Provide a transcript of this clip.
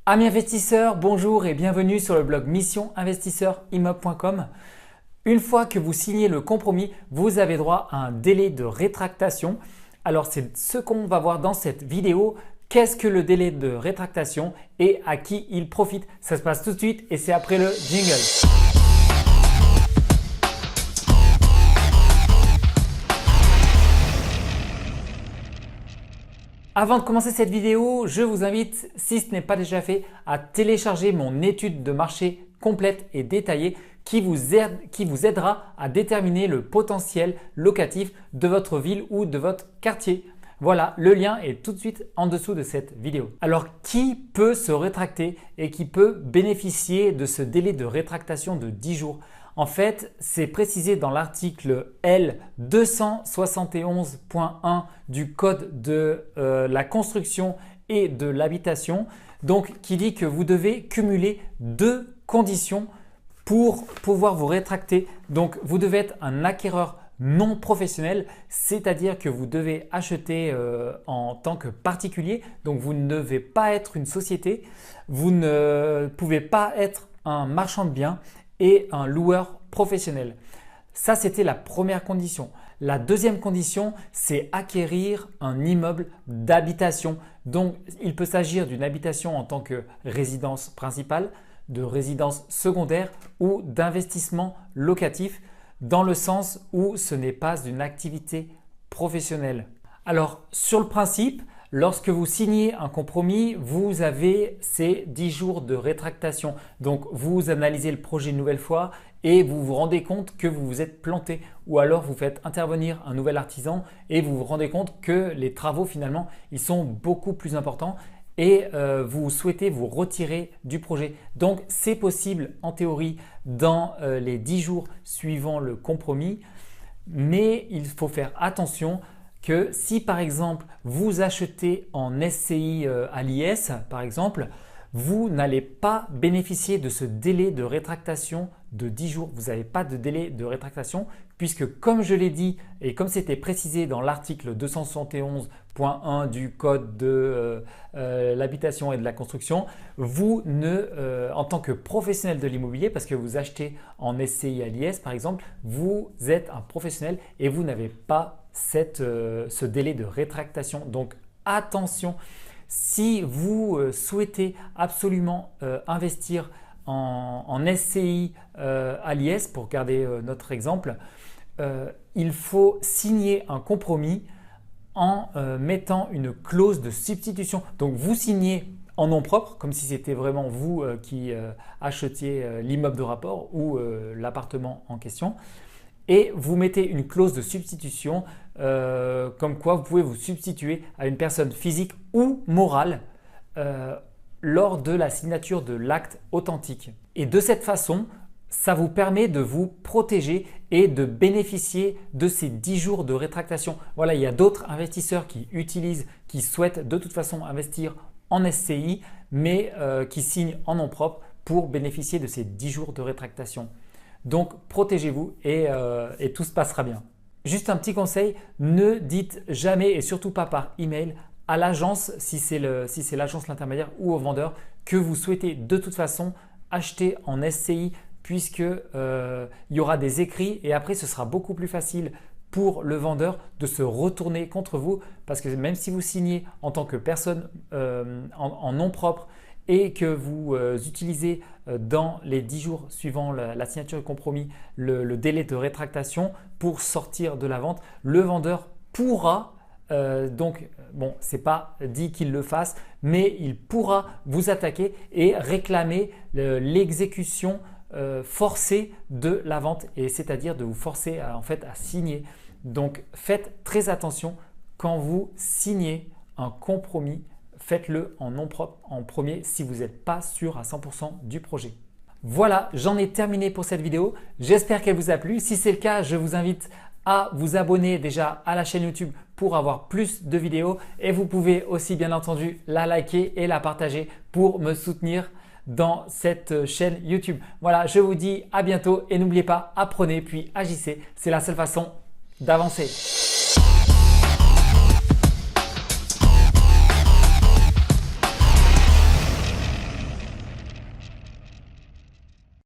Amis investisseurs, bonjour et bienvenue sur le blog missioninvestisseurimmeuble.com. Une fois que vous signez le compromis, vous avez droit à un délai de rétractation. Alors c'est ce qu'on va voir dans cette vidéo. Qu'est-ce que le délai de rétractation et à qui il profite? Ça se passe tout de suite et c'est après le jingle. Avant de commencer cette vidéo, je vous invite, si ce n'est pas déjà fait, à télécharger mon étude de marché complète et détaillée qui vous aidera à déterminer le potentiel locatif de votre ville ou de votre quartier. Voilà, le lien est tout de suite en dessous de cette vidéo. Alors, qui peut se rétracter et qui peut bénéficier de ce délai de rétractation de 10 jours? En fait, c'est précisé dans l'article L271.1 du Code de la construction et de l'habitation, donc qui dit que vous devez cumuler deux conditions pour pouvoir vous rétracter. Donc, vous devez être un acquéreur non professionnel, c'est-à-dire que vous devez acheter en tant que particulier, donc vous ne devez pas être une société, vous ne pouvez pas être un marchand de biens et un loueur professionnel. Ça, c'était la première condition. La deuxième condition, c'est acquérir un immeuble d'habitation. Donc, il peut s'agir d'une habitation en tant que résidence principale, de résidence secondaire ou d'investissement locatif dans le sens où ce n'est pas une activité professionnelle. Alors, sur le principe, lorsque vous signez un compromis, vous avez ces 10 jours de rétractation. Donc, vous analysez le projet une nouvelle fois et vous vous rendez compte que vous vous êtes planté. Ou alors, vous faites intervenir un nouvel artisan et vous vous rendez compte que les travaux, finalement, ils sont beaucoup plus importants et vous souhaitez vous retirer du projet. Donc, c'est possible en théorie dans les 10 jours suivant le compromis, mais il faut faire attention que si par exemple vous achetez en SCI à l'IS, par exemple, vous n'allez pas bénéficier de ce délai de rétractation de 10 jours. Vous n'avez pas de délai de rétractation puisque comme je l'ai dit et comme c'était précisé dans l'article 271.1 du Code de l'habitation et de la construction, vous en tant que professionnel de l'immobilier, parce que vous achetez en SCI à l'IS par exemple, vous êtes un professionnel et vous n'avez pas ce délai de rétractation. Donc attention, si vous souhaitez absolument investir en SCI à l'IS, pour garder notre exemple, il faut signer un compromis en mettant une clause de substitution. Donc vous signez en nom propre, comme si c'était vraiment vous qui achetiez l'immeuble de rapport ou l'appartement en question. Et vous mettez une clause de substitution comme quoi vous pouvez vous substituer à une personne physique ou morale lors de la signature de l'acte authentique. Et de cette façon, ça vous permet de vous protéger et de bénéficier de ces 10 jours de rétractation. Voilà, il y a d'autres investisseurs qui souhaitent de toute façon investir en SCI, mais qui signent en nom propre pour bénéficier de ces 10 jours de rétractation. Donc, protégez-vous et tout se passera bien. Juste un petit conseil, ne dites jamais et surtout pas par email à l'agence, si c'est l'agence l'intermédiaire ou au vendeur, que vous souhaitez de toute façon acheter en SCI puisque il y aura des écrits et après ce sera beaucoup plus facile pour le vendeur de se retourner contre vous parce que même si vous signez en tant que personne en nom propre et que vous utilisez dans les 10 jours suivant la signature du compromis le délai de rétractation pour sortir de la vente, le vendeur pourra, donc bon, ce n'est pas dit qu'il le fasse, mais il pourra vous attaquer et réclamer l'exécution forcée de la vente, et c'est-à-dire de vous forcer à signer. Donc faites très attention quand vous signez un compromis. Faites-le en nom propre en premier si vous n'êtes pas sûr à 100% du projet. Voilà, j'en ai terminé pour cette vidéo. J'espère qu'elle vous a plu. Si c'est le cas, je vous invite à vous abonner déjà à la chaîne YouTube pour avoir plus de vidéos. Et vous pouvez aussi bien entendu la liker et la partager pour me soutenir dans cette chaîne YouTube. Voilà, je vous dis à bientôt et n'oubliez pas, apprenez puis agissez. C'est la seule façon d'avancer.